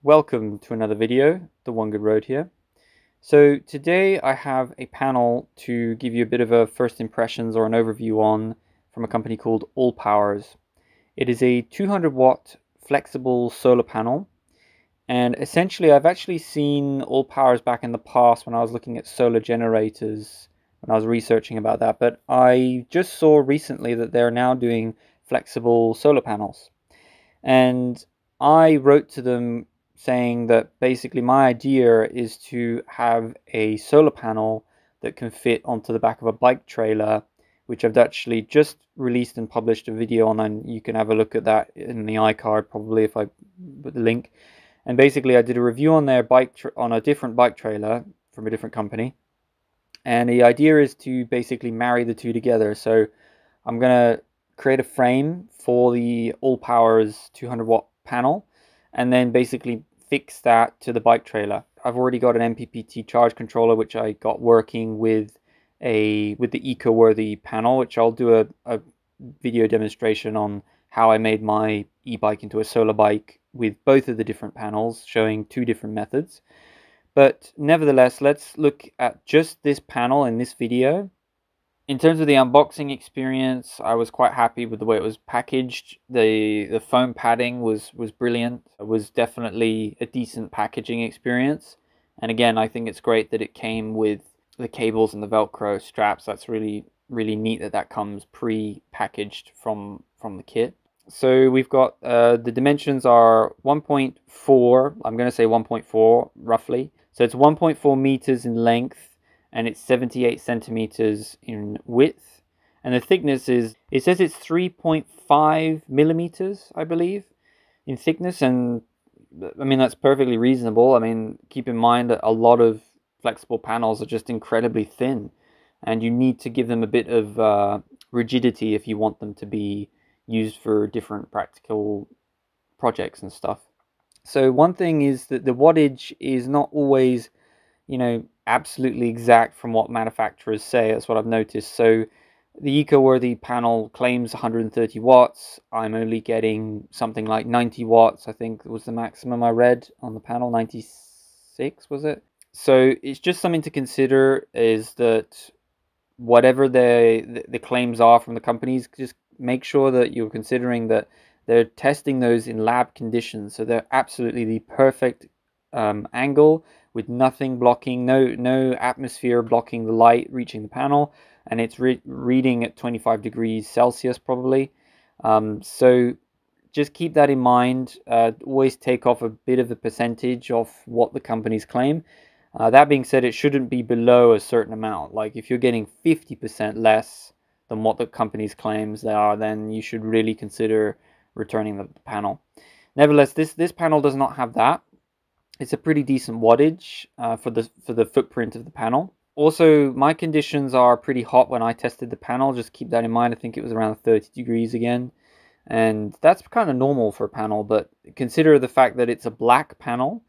Welcome to another video, The One Good Road here. So today I have a panel to give you a bit of a first impressions or an overview on from a company called ALLPOWERS. It is a 200 watt flexible solar panel, and essentially I've actually seen ALLPOWERS back in the past when I was looking at solar generators, when I was researching about that, but I just saw recently that they're now doing flexible solar panels. And I wrote to them saying that basically my idea is to have a solar panel that can fit onto the back of a bike trailer, which I've actually just released and published a video on, and you can have a look at that in the iCard probably if I put the link. And basically I did a review on their on a different bike trailer from a different company, and the idea is to basically marry the two together. So I'm gonna create a frame for the ALLPOWERS 200 watt panel and then basically fix that to the bike trailer. I've already got an MPPT charge controller which I got working with the eco-worthy panel, which I'll do a video demonstration on how I made my e-bike into a solar bike with both of the different panels, showing two different methods. But nevertheless, let's look at just this panel in this video. In terms of the unboxing experience, I was quite happy with the way it was packaged. The foam padding was brilliant. It was definitely a decent packaging experience. And again, I think it's great that it came with the cables and the Velcro straps. That's really neat that comes pre-packaged from the kit. So we've got the dimensions are 1.4, I'm going to say 1.4 roughly. So it's 1.4 meters in length, and it's 78 centimeters in width, and the thickness is, it says it's 3.5 millimeters, I believe, in thickness. And I mean, that's perfectly reasonable. I mean, keep in mind that a lot of flexible panels are just incredibly thin, and you need to give them a bit of rigidity if you want them to be used for different practical projects and stuff. So one thing is that the wattage is not always, absolutely exact from what manufacturers say. That's what I've noticed. So the eco-worthy panel claims 130 watts. I'm only getting something like 90 watts, I think was the maximum I read on the panel. 96 was it? So it's just something to consider, is that whatever the claims are from the companies, just make sure that you're considering that they're testing those in lab conditions. So they're absolutely the perfect angle, with nothing blocking, no atmosphere blocking the light reaching the panel, and it's reading at 25 degrees Celsius probably. So just keep that in mind. Always take off a bit of the percentage of what the companies claim. That being said, it shouldn't be below a certain amount. Like if you're getting 50% less than what the company's claims they are, then you should really consider returning the panel. Nevertheless, this panel does not have that. It's a pretty decent wattage for the footprint of the panel. Also, my conditions are pretty hot when I tested the panel. Just keep that in mind. I think it was around 30 degrees again. And that's kind of normal for a panel, but consider the fact that it's a black panel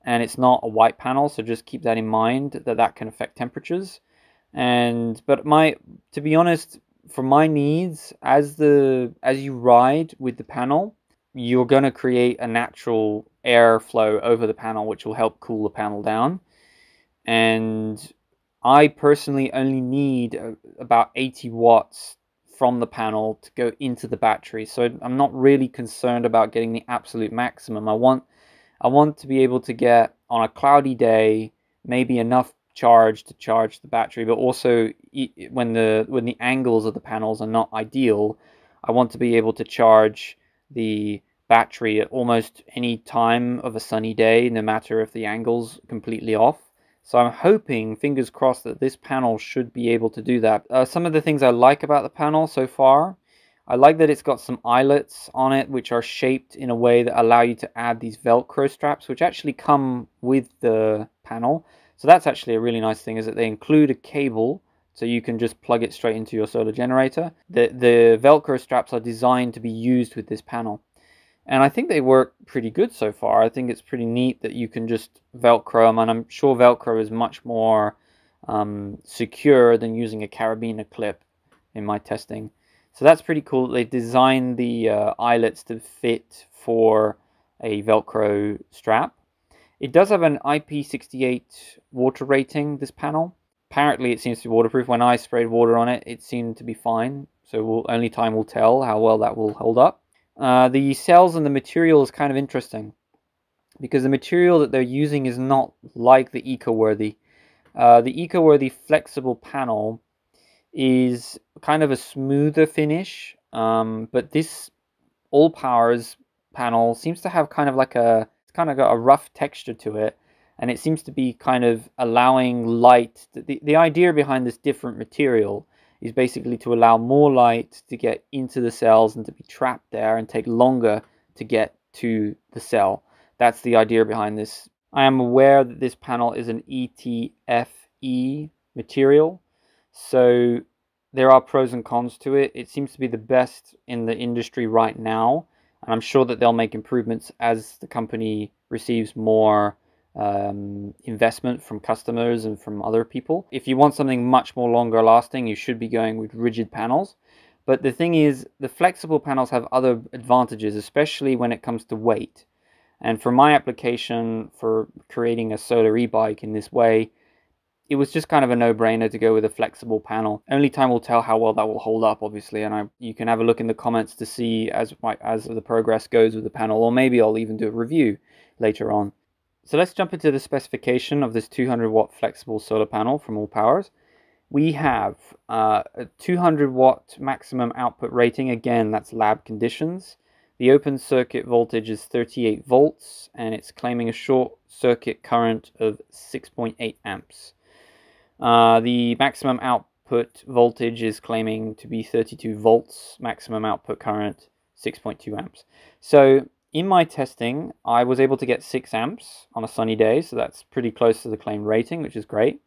and it's not a white panel. So just keep that in mind, that can affect temperatures. But to be honest, for my needs, as you ride with the panel, you're going to create a natural airflow over the panel, which will help cool the panel down. And I personally only need about 80 watts from the panel to go into the battery. So I'm not really concerned about getting the absolute maximum. I want to be able to get, on a cloudy day, maybe enough charge to charge the battery, but also when the angles of the panels are not ideal, I want to be able to charge the battery at almost any time of a sunny day, no matter if the angle's completely off. So I'm hoping, fingers crossed, that this panel should be able to do that. Some of the things I like about the panel so far, I like that it's got some eyelets on it which are shaped in a way that allow you to add these Velcro straps, which actually come with the panel. So that's actually a really nice thing, is that they include a cable, so you can just plug it straight into your solar generator. The Velcro straps are designed to be used with this panel, and I think they work pretty good so far. I think it's pretty neat that you can just Velcro them, and I'm sure Velcro is much more secure than using a carabiner clip in my testing. So that's pretty cool. They designed the eyelets to fit for a Velcro strap. It does have an IP68 water rating, this panel. Apparently it seems to be waterproof. When I sprayed water on it, it seemed to be fine. So only time will tell how well that will hold up. The cells and the material is kind of interesting, because the material that they're using is not like the EcoWorthy. The EcoWorthy flexible panel is kind of a smoother finish, but this ALLPOWERS panel seems to have kind of like it's kind of got a rough texture to it, and it seems to be kind of allowing light. The idea behind this different material is basically to allow more light to get into the cells and to be trapped there and take longer to get to the cell. That's the idea behind this. I am aware that this panel is an ETFE material, so there are pros and cons to it. It seems to be the best in the industry right now, and I'm sure that they'll make improvements as the company receives more investment from customers and from other people. If you want something much more longer lasting, you should be going with rigid panels. But the thing is, the flexible panels have other advantages, especially when it comes to weight. And for my application for creating a solar e-bike in this way, it was just kind of a no-brainer to go with a flexible panel. Only time will tell how well that will hold up, obviously, and you can have a look in the comments to see as the progress goes with the panel, or maybe I'll even do a review later on. So let's jump into the specification of this 200 watt flexible solar panel from ALLPOWERS. We have a 200 watt maximum output rating. Again, that's lab conditions. The open circuit voltage is 38 volts, and it's claiming a short circuit current of 6.8 amps. The maximum output voltage is claiming to be 32 volts, maximum output current 6.2 amps. So in my testing, I was able to get 6 amps on a sunny day, so that's pretty close to the claimed rating, which is great.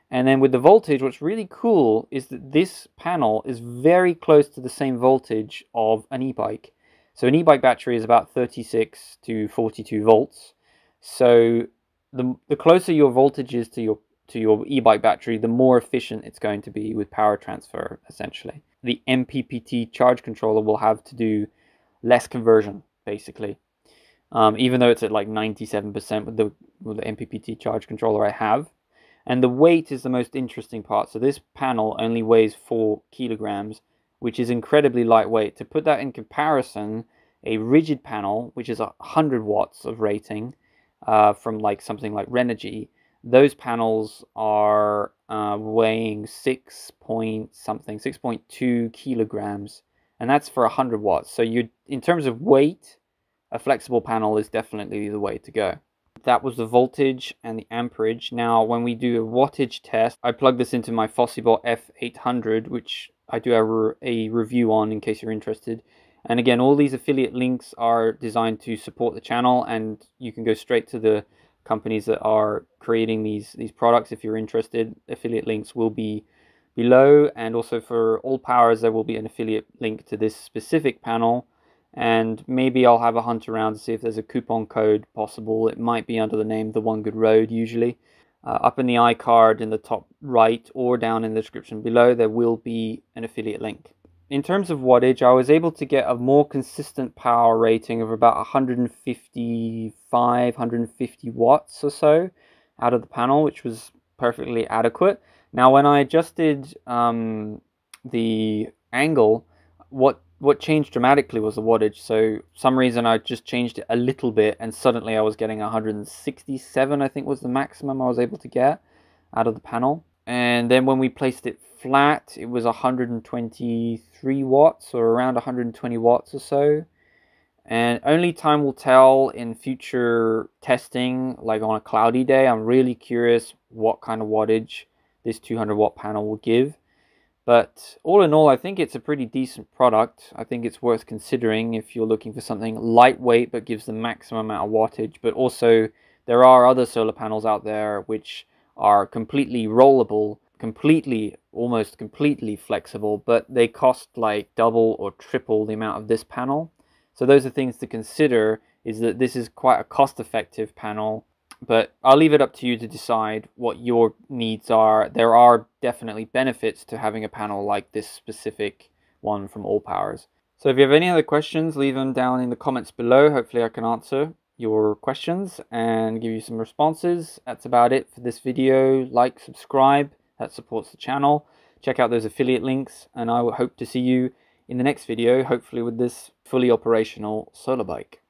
And then with the voltage, what's really cool is that this panel is very close to the same voltage of an e-bike. So an e-bike battery is about 36 to 42 volts. So the closer your voltage is to your e-bike battery, the more efficient it's going to be with power transfer, essentially. The MPPT charge controller will have to do less conversion, basically. Even though it's at like 97% with the MPPT charge controller I have. And the weight is the most interesting part. So this panel only weighs 4 kilograms, which is incredibly lightweight. To put that in comparison, a rigid panel, which is 100 watts of rating from like something like Renogy, those panels are weighing 6.2 kilograms, and that's for 100 watts. So in terms of weight, a flexible panel is definitely the way to go. That was the voltage and the amperage. Now, when we do a wattage test, I plug this into my Fossibot F800, which I do a review on in case you're interested. And again, all these affiliate links are designed to support the channel, and you can go straight to the companies that are creating these products if you're interested. Affiliate links will be below, and also for ALLPOWERS there will be an affiliate link to this specific panel, and maybe I'll have a hunt around to see if there's a coupon code possible. It might be under the name The One Good Road usually. Up in the iCard in the top right or down in the description below there will be an affiliate link. In terms of wattage, I was able to get a more consistent power rating of about 150 watts or so out of the panel, which was perfectly adequate. Now, when I adjusted the angle, what changed dramatically was the wattage. So for some reason I just changed it a little bit, and suddenly I was getting 167, I think was the maximum I was able to get out of the panel. And then when we placed it flat, it was 123 watts, or around 120 watts or so. And only time will tell in future testing, like on a cloudy day. I'm really curious what kind of wattage this 200 watt panel will give. But all in all, I think it's a pretty decent product. I think it's worth considering if you're looking for something lightweight but gives the maximum amount of wattage. But also, there are other solar panels out there which are completely rollable, almost completely flexible, but they cost like double or triple the amount of this panel. So those are things to consider, is that this is quite a cost-effective panel. But I'll leave it up to you to decide what your needs are. There are definitely benefits to having a panel like this specific one from ALLPOWERS. So if you have any other questions, leave them down in the comments below. Hopefully I can answer. your questions and give you some responses. That's about it for this video. Like, subscribe, that supports the channel. Check out those affiliate links, and I will hope to see you in the next video, hopefully with this fully operational solar bike.